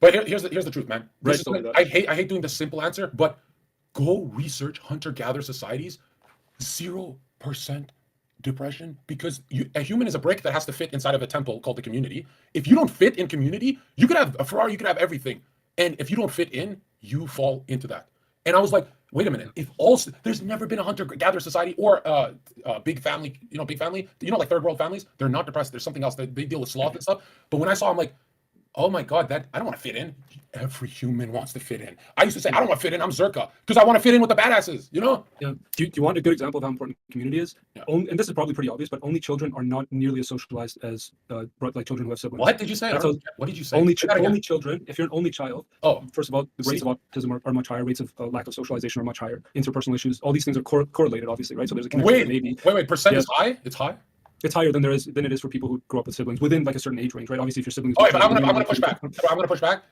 But here's the truth, man. Right. This is I hate doing the simple answer, but go research hunter-gatherer societies. 0% depression because a human is a brick that has to fit inside of a temple called the community. If you don't fit in community, you could have a Ferrari, you could have everything, and if you don't fit in, you fall into that. And I was like, wait a minute. If all there's never been a hunter-gatherer society or big family, big family, like third world families, they're not depressed. There's something else. They deal with sloth and stuff. But when I saw, I'm like, oh my God, that I don't want to fit in. Every human wants to fit in. I used to say, I don't want to fit in. I'm Zerka because I want to fit in with the badasses, Yeah. Do you want a good example of how important community is? Yeah. And this is probably pretty obvious, but only children are not nearly as socialized as like children who have siblings. What did you say? What did you say? Only children. If you're an only child, first of all, the rates of autism are much higher. Rates of lack of socialization are much higher. Interpersonal issues, all these things are correlated, obviously, right? So there's a connection. Wait. Percent is high. It's high. It's higher than it is for people who grow up with siblings within like a certain age range, right? Obviously, if your siblings. Oh, but I'm gonna push back. I'm gonna push back.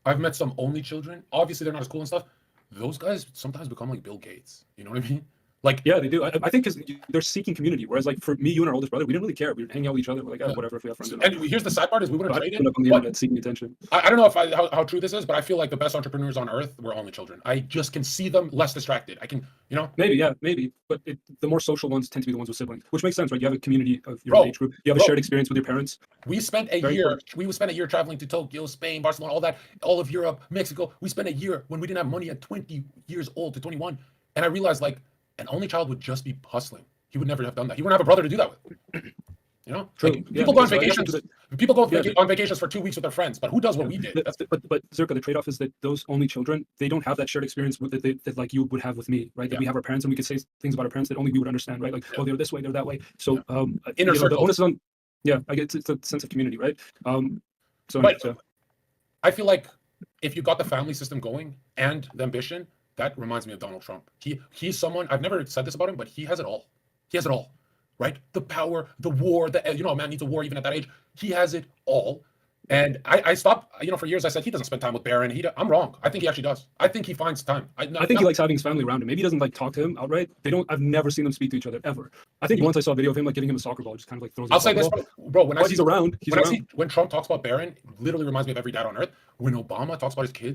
I've met some only children. Obviously, they're not as cool and stuff. Those guys sometimes become like Bill Gates. You know what I mean? Like, yeah, they do. I think because they're seeking community. Whereas, like for me, you and our oldest brother, we didn't really care. We would hang out with each other. We're like, whatever. If we have friends. And here's the sad part: is we wouldn't trade it. On the internet seeking attention. I don't know if how true this is, but I feel like the best entrepreneurs on earth were only children. I just can see them less distracted. I can, maybe. But the more social ones tend to be the ones with siblings, which makes sense, right? You have a community of your age group. You have a shared experience with your parents. We spent a year. We would spend a year traveling to Tokyo, Spain, Barcelona, all that, all of Europe, Mexico. We spent a year when we didn't have money at 20 years old to 21, and I realized like. An only child would just be hustling. He would never have done that. He wouldn't have a brother to do that with. True. Like, people go on vacations. People go on vacations for 2 weeks with their friends, but who does what we did? But Zerka, the trade-off is that those only children, they don't have that shared experience that like you would have with me, right? That we have our parents and we could say things about our parents that only we would understand, right? Like, oh, they're this way, they're that way. So inner circle. The onus is on. Yeah, I guess it's a sense of community, right? I feel like if you got the family system going and the ambition. That reminds me of Donald Trump. He's someone, I've never said this about him, but he has it all. He has it all, right? The power, the war, a man needs a war even at that age. He has it all. And I stopped, for years I said he doesn't spend time with Barron. I'm wrong. I think he actually does. I think he finds time. I think he likes having his family around him. Maybe he doesn't like talk to him outright. I've never seen them speak to each other ever. I think once I saw a video of him like giving him a soccer ball, just kind of like throws. I'll say this, bro. When he's around, when Trump talks about Barron, literally reminds me of every dad on earth. When Obama talks about his kids,